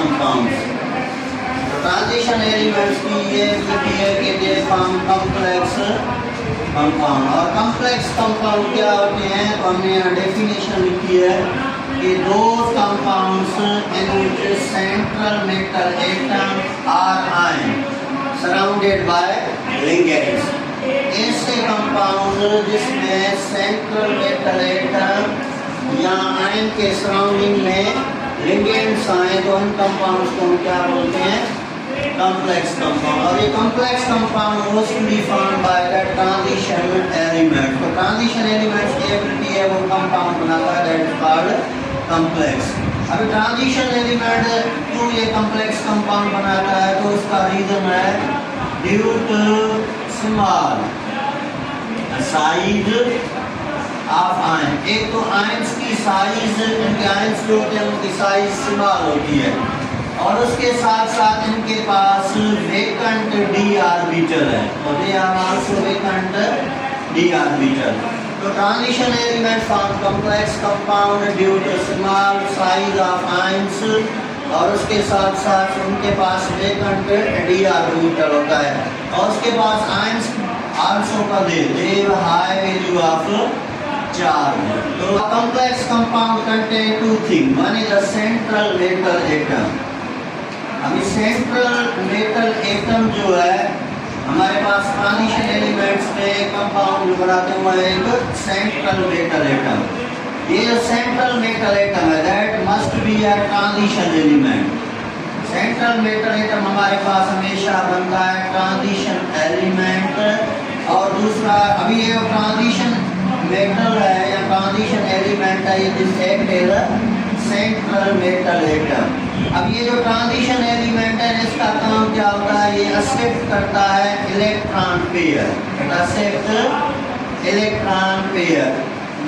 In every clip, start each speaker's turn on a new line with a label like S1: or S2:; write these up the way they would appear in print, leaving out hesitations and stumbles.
S1: Compounds. Transition elements की ये behave के फॉर्म कॉम्प्लेक्स कंपाउंड। और कॉम्प्लेक्स कंपाउंड क्या होते हैं, तो हमने यहाँ डेफिनेशन लिखी है कि दो compounds in which central metal atom or ion surrounded by ligands. ऐसे कंपाउंड जिसमें सेंट्रल मेटल एटम या आयन के सराउंडिंग में लिगेंड्स आए तो उन कंपाउंड्स को हम क्या बोलते हैं, कॉम्प्लेक्स कंपाउंड। और ये complex compound mostly formed by the transition element. तो ट्रांजिशन एलिमेंट्स की एबिलिटी है वो कंपाउंड बनाता है, दैट इज कॉल्ड कॉम्प्लेक्स। अभी ट्रांजिशन एलिमेंट क्यों ये कॉम्प्लेक्स कंपाउंड बनाता है, तो उसका रीजन है due to small size of ion. एक तो आयंस की साइज, इनके आयंस जो होते हैं उनकी साइज स्मॉल होती है, और उसके साथ साथ इनके पास वेकेंट डी ऑर्बिटल है, तो they are also vacant d orbital. तो transition element form complex compound due to small size of ions, और उसके साथ साथ उनके पास वेकेंट डी ऑर्बिटल होता है, और उसके पास आयंस आल्सो का दे हाई वैल्यू ऑफ चार्ज। तो complex compound contain two thing, one is the central metal atom. अभी सेंट्रल मेटल एटम जो है हमारे पास ट्रांजिशन एलिमेंट्स में कंपाउंड बनाते हुए एक सेंट्रल मेटल एटम। ये जो सेंट्रल मेटल एटम है that must be a transition element. Central metal atom हमारे पास हमेशा बनता है ट्रांजिशन एलिमेंट। और दूसरा, अभी ये ट्रांजिशन मेटल है या ट्रांजिशन एलिमेंट है, ये this is central metal atom. अब ये जो ट्रांजिशन एलिमेंट है इसका काम क्या होता है, ये एक्सेप्ट करता है electron pair, accept electron pair.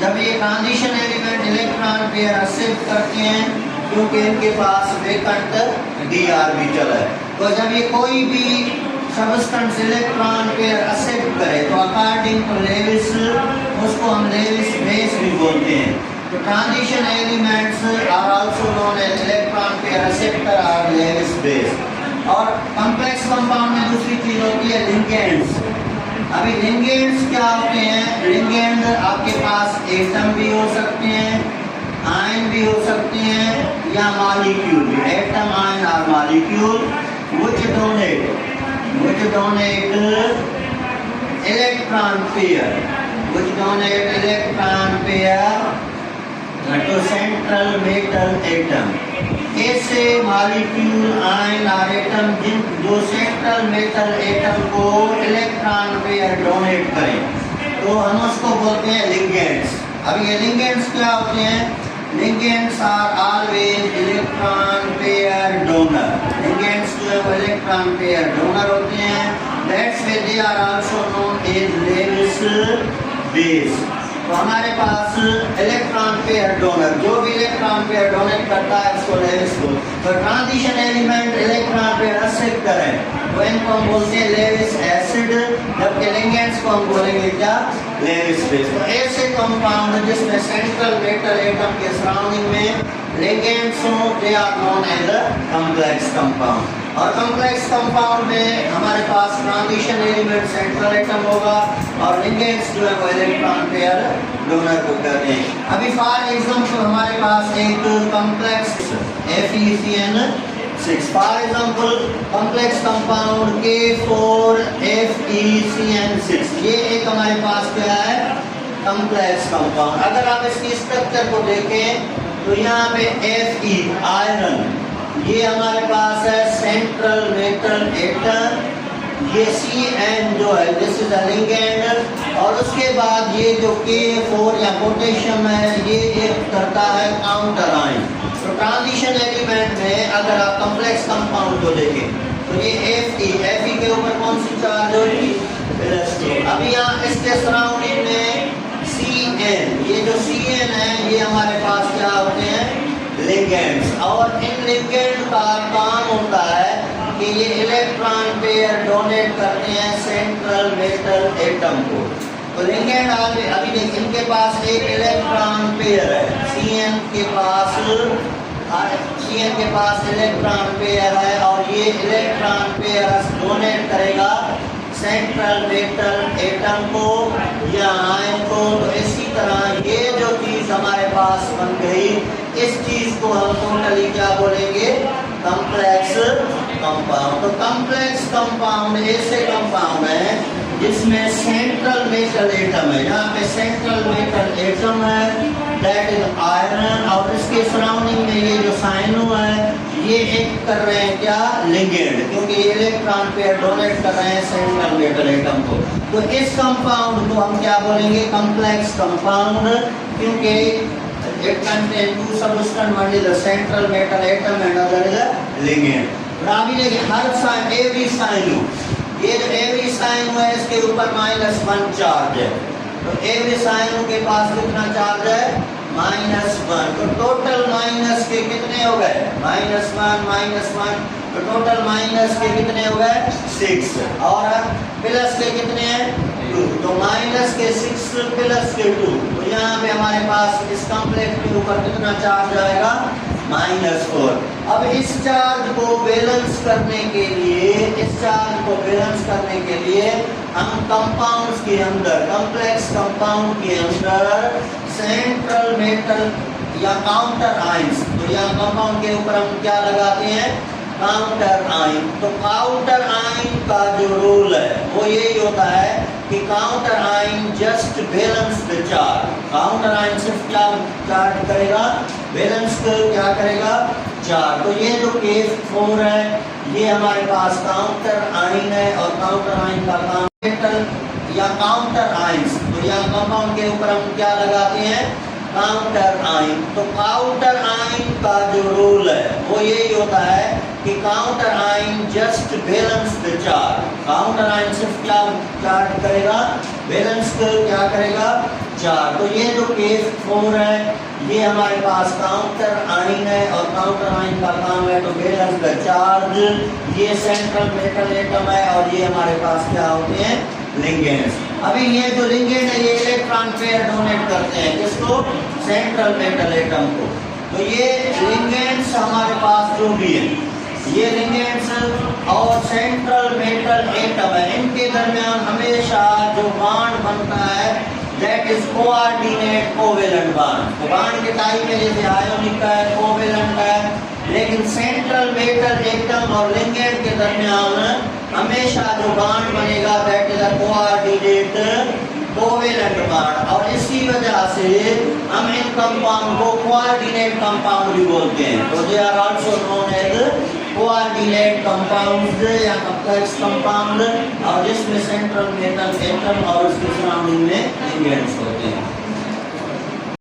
S1: जब ये transition element electron pair accept करते हैं क्योंकि इनके पास वेकेंट डी ऑर्बिटल है, तो जब ये कोई भी सबस्टेंस इलेक्ट्रॉन पेयर एक्सेप्ट करे तो अकॉर्डिंग टू लेविस उसको हम लेविस बेस भी बोलते हैं। तो transition elements are also known as electron pair acceptor और लेविस बेस। और कॉम्प्लेक्स कंपाउंड में दूसरी चीज होती है लिगेंड्स। अभी लिगेंड्स क्या होते हैं, लिगेंड आपके पास एटम भी हो सकते हैं, आयन भी हो सकते हैं, या मॉलिक्यूल भी, एटम आयन और molecule which donate electron pair to central metal atom। ऐसे मॉलिक्यूल आयन और एटम जो सेंट्रल मेटल एटम को इलेक्ट्रॉन पेयर डोनेट करें तो हम उसको बोलते हैं लिगेंड्स। अब ये लिगेंड्स क्या होते हैं, ligands are always electron pair donor. Ligands जो है वो इलेक्ट्रॉन पेयर डोनर होते हैं, that's why they are also known as Lewis base. तो हमारे पास इलेक्ट्रॉन पेयर डोनर, जो भी इलेक्ट्रॉन पेयर डोनेट करता है उसको लेविस बोलते हैं। तो transition element electron pair accept करें तो इनको हम बोलते हैं लेविस एसिड, जबकि लिगेंड्स को हम बोलेंगे क्या, लेविस बेस। तो ऐसे कंपाउंड जिसमें सेंट्रल मेटल एटम के सराउंडिंग में लिगेंड्स हो they are known as a complex compound. और कॉम्प्लेक्स कंपाउंड में हमारे पास ट्रांजिशन एलिमेंट सेंट्रल एटम होगा और लिगेंड्स जो है वो इलेक्ट्रॉन पेयर डोनर को करते हैं। अभी फॉर एग्जांपल हमारे पास एक complex FeCN6, for example complex compound K4FeCN6, ये एक हमारे पास क्या है, कॉम्प्लेक्स कंपाउंड। अगर आप इसकी स्ट्रक्चर को देखें तो यहाँ पे Fe आयरन, ये हमारे पास है सेंट्रल मेटल एटम, ये Cn जो है दिस इज अ लिगेंड, और उसके बाद ये जो K4 या पोटेशियम है ये करता है काउंटर आयन। तो ट्रांजिशन एलिमेंट में अगर आप कॉम्प्लेक्स कंपाउंड को देखें तो ये Fe के ऊपर कौन सी चार्ज होगी, प्लस। अब यहाँ इसके सराउंडिंग में Cn, ये जो Cn है ये हमारे पास क्या होते हैं, लिगेंड्स। और इन लिगेंड का काम होता है कि ये इलेक्ट्रॉन पेयर डोनेट करते हैं सेंट्रल मेटल एटम को। तो लिगेंड अभी देखिए इनके पास एक इलेक्ट्रॉन पेयर है, Cn के पास Cn के पास इलेक्ट्रॉन पेयर है और ये इलेक्ट्रॉन पेयर डोनेट करेगा सेंट्रल मेटल एटम को या आयन को। तो इसी तरह ये जो चीज हमारे पास बन गई, इस चीज को हम टोटली क्या बोलेंगे, कॉम्प्लेक्स कंपाउंड। तो कॉम्प्लेक्स कंपाउंड ऐसे कंपाउंड है जिसमें सेंट्रल मेटल एटम है, यहाँ पे सेंट्रल मेटल एटम है दैट इज आयरन, और इसके सराउंडिंग में ये जो साइनो है ये एक कर रहे हैं क्या, लिगेंड, क्योंकि ये इलेक्ट्रॉन पेयर डोनेट कर रहे हैं सेंट्रल मेटल एटम को। तो इस कंपाउंड को हम क्या बोलेंगे, कॉम्प्लेक्स कंपाउंड, क्योंकि it contains two substance, one is the central metal atom and other is the ligand। अभी देखिए हर साइन, एवरी साइनो, ये जो एवरी साइनो है इसके ऊपर -1 चार्ज है। तो एवरी साइनो के पास कितना चार्ज है, -1। तो टोटल माइनस के कितने हो गए, -1 तो टोटल माइनस के कितने हो गए, 6, और प्लस के कितने हैं, 2। तो माइनस के 6 प्लस के 2, तो यहाँ पे हमारे पास इस कॉम्प्लेक्स के ऊपर कितना चार्ज आएगा, -4। अब इस चार्ज को बैलेंस करने के लिए, इस चार्ज को बैलेंस करने के लिए हम कंपाउंड्स के अंदर, कॉम्प्लेक्स कंपाउंड के अंदर सेंट्रल मेटल या काउंटर आयंस, तो यहाँ कंपाउंड के ऊपर हम क्या लगाते हैं, काउंटर आयन। तो काउंटर आयन का जो रोल है वो यही होता है कि counter ion just balance the charge. Counter ion सिर्फ क्या चार्ज करेगा, बैलेंस क्या करेगा, चार्ज। तो ये जो केस 4 है ये हमारे पास काउंटर आयन है, और काउंटर आयन का काम मेटल या काउंटर आयंस, तो यहाँ कंपाउंड के ऊपर हम क्या लगाते हैं, काउंटर आयन। तो काउंटर आयन का जो रोल है वो यही होता है कि counter ion just balance the charge. Counter ion सिर्फ क्या चार्ज करेगा, बैलेंस क्या करेगा, चार्ज। तो ये जो केस 4 है ये हमारे पास काउंटर आयन है, और काउंटर आयन का काम है तो बैलेंस द चार्ज। ये सेंट्रल मेटल एटम है और ये हमारे पास क्या होते हैं, लिगेंड्स। अभी ये जो लिगेंड है ये इलेक्ट्रॉन पेयर डोनेट करते हैं किसको, सेंट्रल मेटल एटम को। तो ये लिगेंड्स हमारे पास जो भी है, ये लिगेंड्स और सेंट्रल मेटल एटम है, इनके दरमियान हमेशा जो बॉन्ड बनता है that is coordinate covalent bond. तो बॉन्ड के टाइप में जैसे आयोनिक का है, कोवेलेंट का है, लेकिन सेंट्रल मेटल एटम और लिगेंड के दरमियान हमेशा जो बॉन्ड बनेगा that is a coordinate covalent bond. और इसी वजह से हम इन कंपाउंड को कोऑर्डिनेट कंपाउंड भी बोलते हैं। तो they are also known as coordinate compound या कॉम्प्लेक्स कंपाउंड, और जिसमें सेंट्रल मेटल एटम और उसके सराउंडिंग में लिगेंड्स होते हैं।